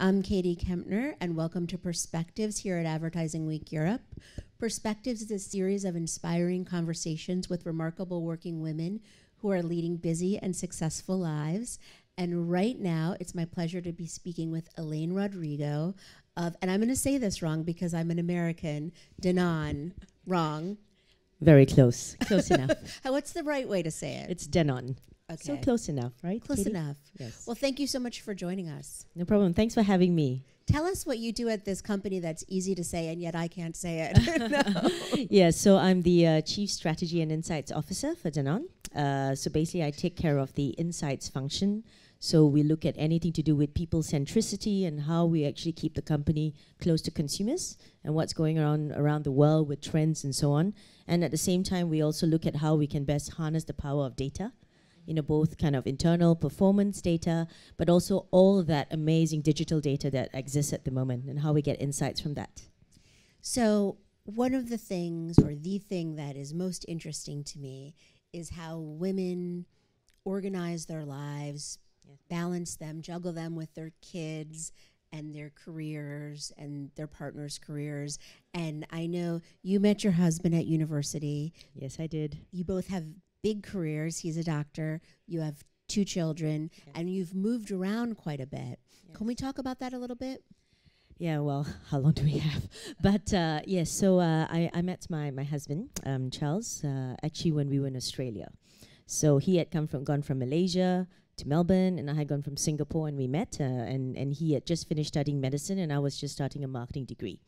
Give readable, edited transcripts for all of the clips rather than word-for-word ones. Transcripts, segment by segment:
I'm Katie Kempner, and welcome to Perspectives here at Advertising Week Europe. Perspectives is a series of inspiring conversations with remarkable working women who are leading busy and successful lives. And right now, it's my pleasure to be speaking with Elaine Rodrigo of, and I'm going to say this wrong because I'm an American, Danone. Wrong. Very close. Close enough. What's the right way to say it? It's Danone. Okay. So close enough, right? Close Katie? enough. Yes. Well, thank you so much for joining us. No problem. Thanks for having me. Tell us what you do at this company that's easy to say and yet I can't say it. No. Yeah, so I'm the Chief Strategy and Insights Officer for Danone. So basically, I take care of the insights function. So we look at anything to do with people centricity and how we actually keep the company close to consumers and what's going on around the world with trends and so on. And at the same time, we also look at how we can best harness the power of data. You know, both kind of internal performance data, but also all that amazing digital data that exists at the moment and how we get insights from that. So one of the things, or the thing that is most interesting to me, is how women organize their lives, balance them, juggle them with their kids and their careers and their partners' careers. And I know you met your husband at university. Yes, I did. You both have big careers. He's a doctor. You have 2 children, and you've moved around quite a bit. Yes. Can we talk about that a little bit? Yeah, well, how long do we have? But yes, so I met my husband, Charles, actually when we were in Australia. So he had gone from Malaysia to Melbourne, and I had gone from Singapore, and we met, and he had just finished studying medicine, and I was just starting a marketing degree.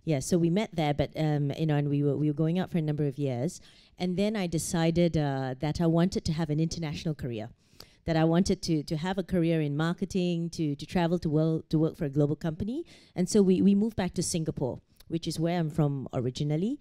Yeah, so we met there, but you know, and we were going out for a number of years, and then I decided that I wanted to have an international career, that I wanted to have a career in marketing, to travel to work for a global company, and so we moved back to Singapore, which is where I'm from originally,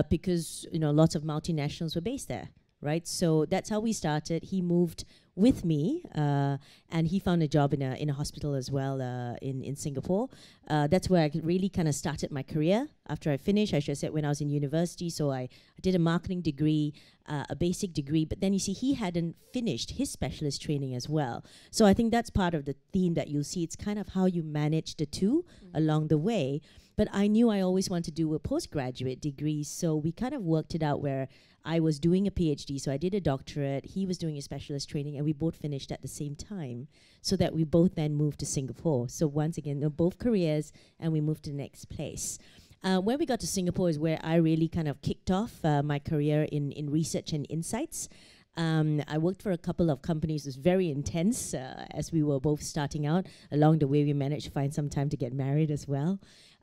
because you know lots of multinationals were based there, right? So that's how we started. He moved with me, and he found a job in a hospital as well in Singapore. That's where I really kind of started my career. After I finished, I should have said when I was in university, so I did a marketing degree, a basic degree, but then you see he hadn't finished his specialist training as well. So I think that's part of the theme that you'll see. It's kind of how you manage the two along the way. But I knew I always wanted to do a postgraduate degree, so we kind of worked it out where I was doing a PhD, so I did a doctorate, he was doing a specialist training, and we both finished at the same time, so that we both then moved to Singapore. So once again, both careers, and we moved to the next place. Where we got to Singapore is where I really kind of kicked off my career in research and insights. I worked for a couple of companies. It was very intense as we were both starting out. Along the way, we managed to find some time to get married as well.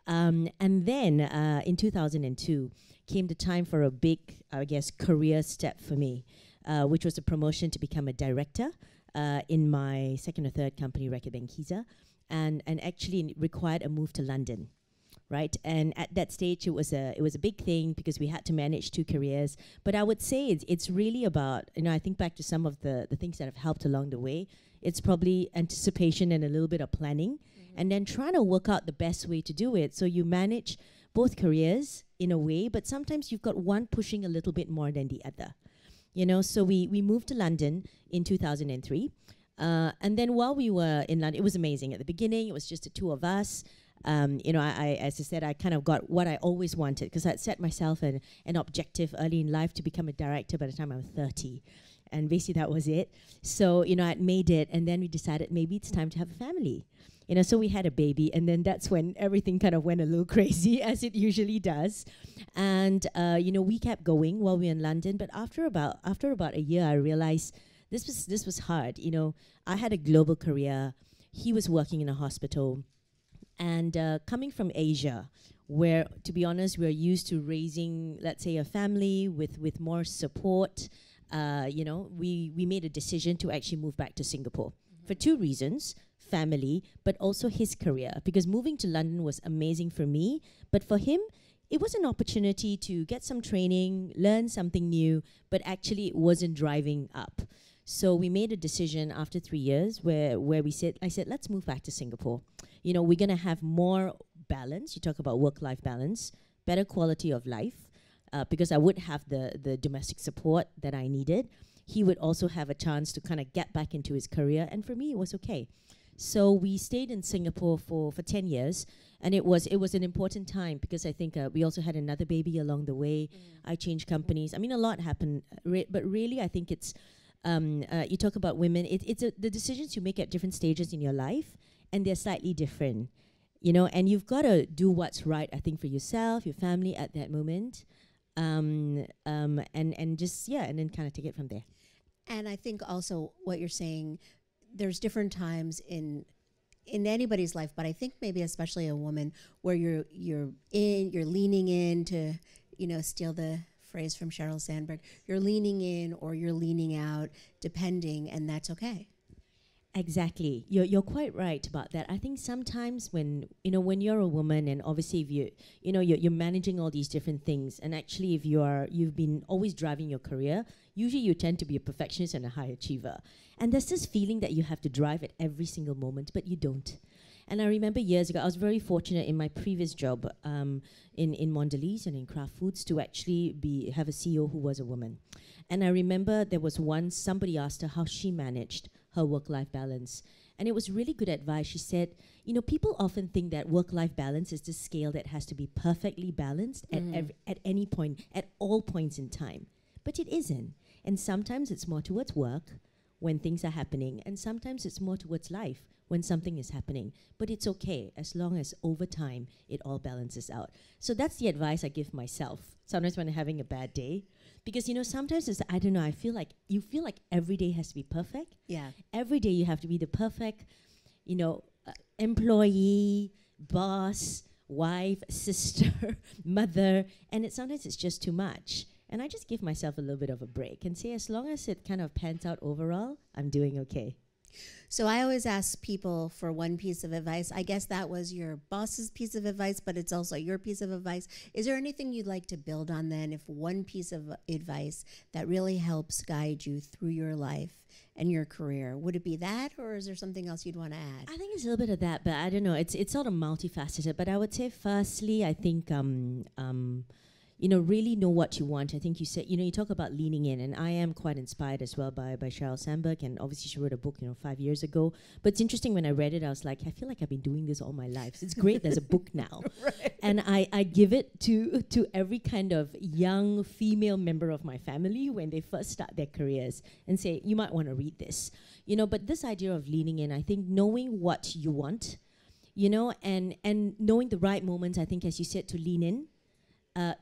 And then in 2002 came the time for a big, I guess, career step for me, which was a promotion to become a director in my second or third company, Reckitt Benckiser, and actually required a move to London, right? And at that stage, it was a big thing because we had to manage 2 careers. But I would say it's really about, you know, I think back to some of the things that have helped along the way. It's probably anticipation and a little bit of planning, and then trying to work out the best way to do it. So you manage both careers in a way, but sometimes you've got one pushing a little bit more than the other. You know, so we moved to London in 2003. And then while we were in London, it was amazing. At the beginning, it was just the 2 of us. You know, as I said, I kind of got what I always wanted because I'd set myself an objective early in life to become a director by the time I was 30. And basically that was it. So, you know, I'd made it, and then we decided maybe it's time to have a family. You know, so we had a baby, and then that's when everything kind of went a little crazy, as it usually does. And, you know, we kept going while we were in London, but after about a year, I realized this was hard. You know, I had a global career. He was working in a hospital. And coming from Asia, where, to be honest, we're used to raising, let's say, a family with more support, you know, we made a decision to actually move back to Singapore for 2 reasons. Family, but also his career, because moving to London was amazing for me, but for him it was an opportunity to get some training, learn something new, but actually it wasn't driving up. So we made a decision after 3 years where I said let's move back to Singapore. You know, we're going to have more balance. You talk about work-life balance, better quality of life, because I would have the domestic support that I needed. He would also have a chance to kind of get back into his career, and for me it was okay. So we stayed in Singapore for 10 years, and it was an important time because I think we also had another baby along the way. I changed companies. I mean, a lot happened, but really I think it's, you talk about women, it's the decisions you make at different stages in your life, and they're slightly different, you know, and you've got to do what's right, I think, for yourself, your family at that moment, and just, and then kind of take it from there. And I think also what you're saying, there's different times in anybody's life, but I think maybe especially a woman where you're leaning in to, you know, steal the phrase from Sheryl Sandberg, you're leaning in or you're leaning out, depending, and that's okay. Exactly. You're quite right about that. I think sometimes when you're a woman, and obviously if you're managing all these different things, and actually if you've been always driving your career, usually you tend to be a perfectionist and a high achiever. And there's this feeling that you have to drive at every single moment, but you don't. And I remember years ago, I was very fortunate in my previous job in Mondelez and in Kraft Foods to actually have a CEO who was a woman. And I remember there was once somebody asked her how she managed her work-life balance. And it was really good advice. She said, you know, people often think that work-life balance is this scale that has to be perfectly balanced at any point, at all points in time. But it isn't. And sometimes it's more towards work when things are happening, and sometimes it's more towards life when something is happening. But it's okay as long as over time it all balances out. So that's the advice I give myself sometimes when I'm having a bad day. Because, you know, sometimes it's, I don't know, you feel like every day has to be perfect. Yeah. Every day you have to be the perfect, you know, employee, boss, wife, sister, mother, and sometimes it's just too much. And I just give myself a little bit of a break and say, as long as it kind of pans out overall, I'm doing okay. So I always ask people for one piece of advice. I guess that was your boss's piece of advice, but it's also your piece of advice. Is there anything you'd like to build on then, if one piece of advice that really helps guide you through your life and your career? Would it be that, or is there something else you'd want to add? I think it's a little bit of that, but I don't know. It's sort of multifaceted. But I would say, firstly, I think you know, really know what you want. I think you said, you know, you talk about leaning in, and I am quite inspired as well by Sheryl Sandberg, and obviously she wrote a book, you know, 5 years ago. But it's interesting, when I read it, I was like, I feel like I've been doing this all my life. So it's great there's a book now. Right. And I give it to every kind of young female member of my family when they first start their careers, and say, you might want to read this. You know, but this idea of leaning in, I think knowing what you want, you know, and knowing the right moments, I think, as you said, to lean in,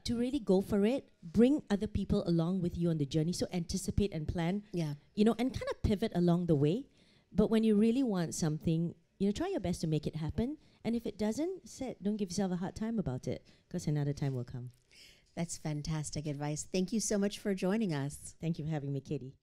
to really go for it, bring other people along with you on the journey. So anticipate and plan, you know, and kind of pivot along the way. But when you really want something, you know, try your best to make it happen. And if it doesn't, don't give yourself a hard time about it, because another time will come. That's fantastic advice. Thank you so much for joining us. Thank you for having me, Katie.